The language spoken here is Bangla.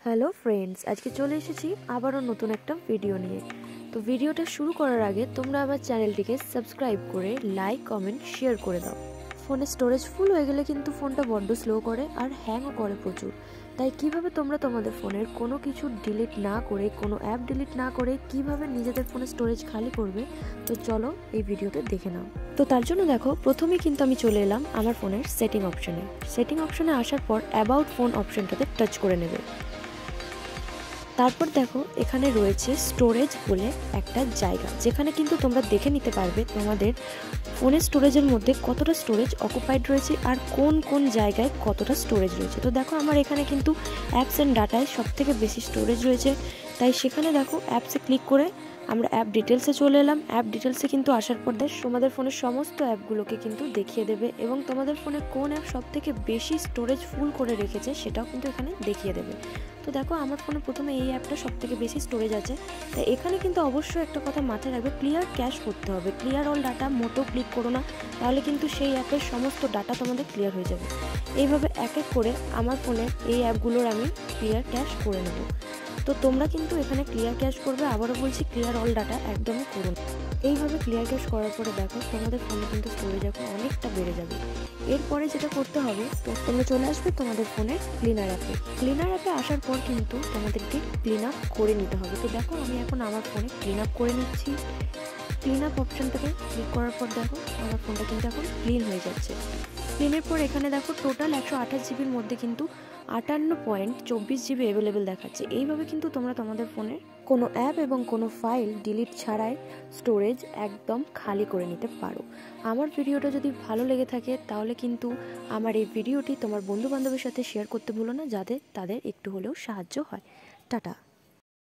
হ্যালো ফ্রেন্ডস, আজকে চলে এসেছি আবারও নতুন একটা ভিডিও নিয়ে। তো ভিডিওটা শুরু করার আগে তোমরা আমার চ্যানেলটিকে সাবস্ক্রাইব করে লাইক কমেন্ট শেয়ার করে দাও। ফোনের স্টোরেজ ফুল হয়ে গেলে কিন্তু ফোনটা বড্ড স্লো করে আর হ্যাংও করে প্রচুর। তাই কিভাবে তোমরা তোমাদের ফোনের কোনো কিছু ডিলিট না করে, কোনো অ্যাপ ডিলিট না করে কিভাবে নিজেদের ফোনের স্টোরেজ খালি করবে, তো চলো এই ভিডিওতে দেখে নাও। তো তার জন্য দেখো, প্রথমেই কিন্তু আমি চলে এলাম আমার ফোনের সেটিং অপশনে আসার পর অ্যাবাউট ফোন অপশনটাতে টাচ করে নেবে। তারপর দেখো, এখানে রয়েছে স্টোরেজ বলে একটা জায়গা, যেখানে কিন্তু তোমরা দেখে নিতে পারবে তোমাদের ফোনের স্টোরেজের মধ্যে কতটা স্টোরেজ অকুপাইড রয়েছে আর কোন কোন জায়গায় কতটা স্টোরেজ রয়েছে। তো দেখো, আমার এখানে কিন্তু অ্যাপস অ্যান্ড ডাটায় সবথেকে বেশি স্টোরেজ রয়েছে। তাই সেখানে দেখো অ্যাপসে ক্লিক করে আমরা অ্যাপ ডিটেলসে চলে এলাম। অ্যাপ ডিটেলসে কিন্তু আসার পর তোমাদের ফোনের সমস্ত অ্যাপগুলোকে কিন্তু দেখিয়ে দেবে এবং তোমাদের ফোনে কোন অ্যাপ সবথেকে বেশি স্টোরেজ ফুল করে রেখেছে সেটাও কিন্তু এখানে দেখিয়ে দেবে। তো দেখো, আমার ফোনে প্রথমে এই অ্যাপটা সবথেকে বেশি স্টোরেজ আছে। তাই এখানে কিন্তু অবশ্যই একটা কথা মাথায় রাখবে, ক্লিয়ার ক্যাশ করতে হবে। ক্লিয়ার অল ডাটা মোটেও ক্লিক করো না, তাহলে কিন্তু সেই অ্যাপের সমস্ত ডাটা তোমাদের ক্লিয়ার হয়ে যাবে। এইভাবে এক এক করে আমার ফোনে এই অ্যাপগুলোর আমি ক্লিয়ার ক্যাশ করে নেব। তো তোমরা কিন্তু এখানে ক্লিয়ার ক্যাশ করবে, আবারও বলছি ক্লিয়ার অল ডাটা একদমই করুন। এইভাবে ক্লিয়ার ক্যাশ করার পরে দেখো, তোমাদের ফোনে কিন্তু স্টোরেজ এখন অনেকটা বেড়ে যাবে। এরপরে যেটা করতে হবে, তো তোমরা চলে আসবে তোমাদের ফোনের ক্লিনার অ্যাপে আসার পর কিন্তু তোমাদেরকে ক্লিন আপ করে নিতে হবে। তো দেখো, আমি এখন আমার ফোনে ক্লিন আপ করে নিচ্ছি। ক্লিন আপ অপশানটাকে ক্লিক করার পর দেখো, আমার ফোনটা কিন্তু এখন ক্লিন হয়ে যাচ্ছে। ক্লিনের পর এখানে দেখো টোটাল 128 জিবির মধ্যে কিন্তু 58.24 জিবি অ্যাভেলেবেল দেখাচ্ছে। এইভাবে কিন্তু তোমরা তোমাদের ফোনের কোনো অ্যাপ এবং কোনো ফাইল ডিলিট ছাড়াই স্টোরেজ একদম খালি করে নিতে পারো। আমার ভিডিওটা যদি ভালো লেগে থাকে তাহলে কিন্তু আমার এই ভিডিওটি তোমার বন্ধু বান্ধবের সাথে শেয়ার করতে ভুলো না, যাতে তাদের একটু হলেও সাহায্য হয়। টাটা।